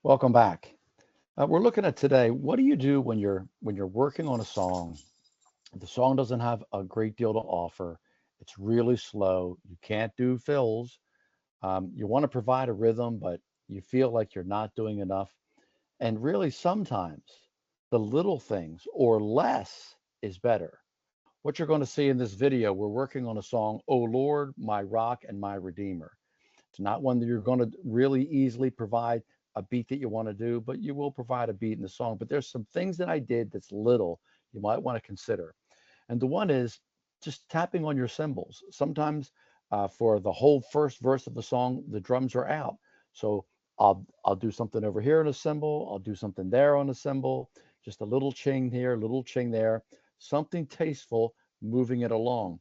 Welcome back. We're looking at today. What do you do when you're working on a song? The song doesn't have a great deal to offer. It's really slow. You can't do fills. You want to provide a rhythm, but you feel like you're not doing enough. And really, sometimes the little things or less is better. What you're going to see in this video, we're working on a song, "Oh Lord, my rock and my redeemer." It's not one that you're going to really easily provide a beat that you want to do, but you will provide a beat in the song. But there's some things that I did that's little you might want to consider. And the one is just tapping on your cymbals. Sometimes for the whole first verse of the song, the drums are out. So I'll do something over here on a cymbal. I'll do something there on a cymbal. Just a little ching here, a little ching there. Something tasteful, moving it along.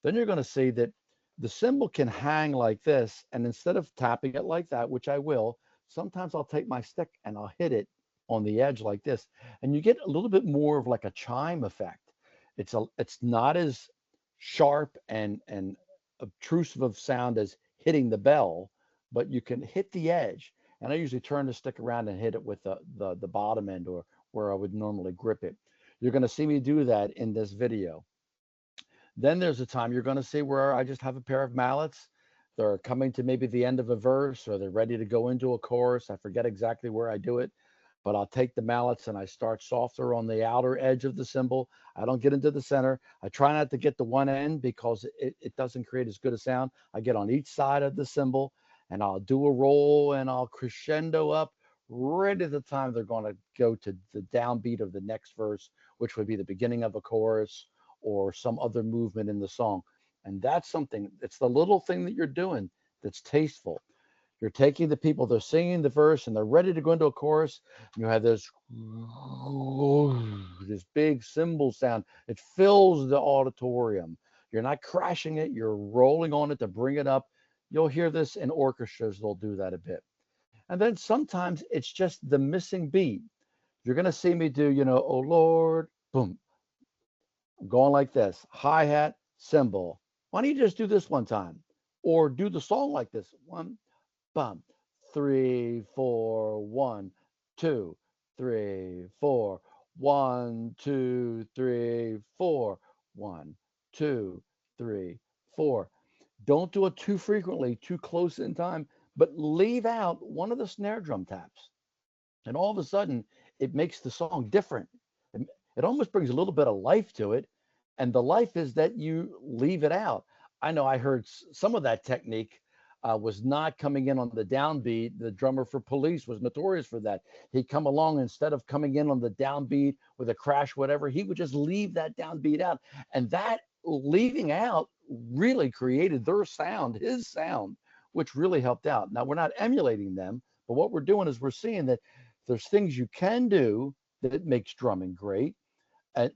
Then you're going to see that the cymbal can hang like this, and instead of tapping it like that, which I will, sometimes I'll take my stick and I'll hit it on the edge like this, and you get a little bit more of like a chime effect. It's not as sharp and obtrusive of sound as hitting the bell, but you can hit the edge. And I usually turn the stick around and hit it with the bottom end or where I would normally grip it. You're going to see me do that in this video. Then there's a time you're going to see where I just have a pair of mallets. They're coming to maybe the end of a verse or they're ready to go into a chorus. I forget exactly where I do it, but I'll take the mallets and I start softer on the outer edge of the cymbal. I don't get into the center. I try not to get to one end because it doesn't create as good a sound. I get on each side of the cymbal and I'll do a roll and I'll crescendo up right at the time they're going to go to the downbeat of the next verse, which would be the beginning of a chorus or some other movement in the song. And that's something, it's the little thing that you're doing that's tasteful. You're taking the people, they're singing the verse and they're ready to go into a chorus. And you have this big cymbal sound. It fills the auditorium. You're not crashing it, you're rolling on it to bring it up. You'll hear this in orchestras, they'll do that a bit. And then sometimes it's just the missing beat. You're going to see me do, "Oh Lord," boom, I'm going like this, hi-hat, cymbal. Why don't you just do this one time? Or do the song like this. One, bum, three, four, one, two, three, four, one, two, three, four, one, two, three, four. Don't do it too frequently, too close in time, but leave out one of the snare drum taps. And all of a sudden, it makes the song different. It almost brings a little bit of life to it. And the life is that you leave it out. I know I heard some of that technique was not coming in on the downbeat. The drummer for Police was notorious for that. He'd come along, instead of coming in on the downbeat with a crash, whatever, he would just leave that downbeat out. And that leaving out really created their sound, his sound, which really helped out. Now, we're not emulating them, but what we're doing is we're seeing that there's things you can do that makes drumming great,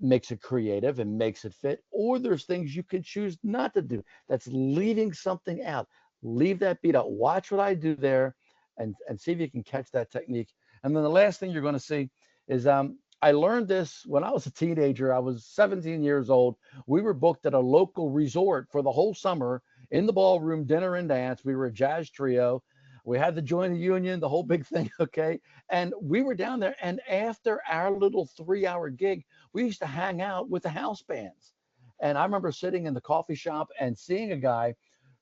makes it creative and makes it fit, or there's things you can choose not to do. That's leaving something out. Leave that beat out. Watch what I do there, and see if you can catch that technique. And then the last thing you're going to see is I learned this when I was a teenager. I was 17 years old. We were booked at a local resort for the whole summer in the ballroom, dinner and dance. We were a jazz trio. We had to join the union, the whole big thing, okay? And we were down there. And after our little 3 hour gig, we used to hang out with the house bands. And I remember sitting in the coffee shop and seeing a guy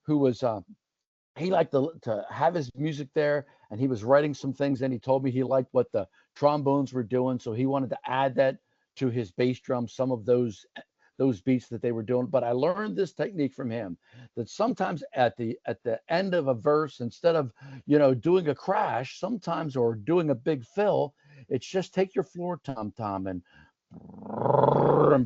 who was, he liked to have his music there, and he was writing some things. And he told me he liked what the trombones were doing. So he wanted to add that to his bass drum, some of those beats that they were doing. But I learned this technique from him, that sometimes at the end of a verse, instead of doing a crash sometimes or doing a big fill, it's just take your floor tom tom and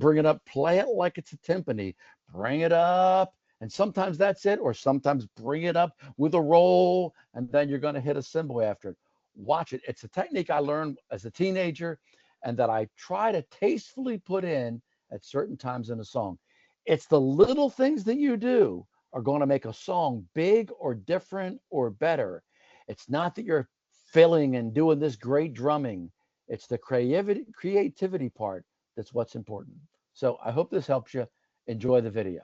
bring it up, play it like it's a timpani, bring it up. And sometimes that's it, or sometimes bring it up with a roll, and then you're going to hit a cymbal after it. Watch it. It's a technique I learned as a teenager and that I try to tastefully put in at certain times in a song. It's the little things that you do are going to make a song big or different or better. It's not that you're filling and doing this great drumming. It's the creativity part that's what's important. So I hope this helps you. Enjoy the video.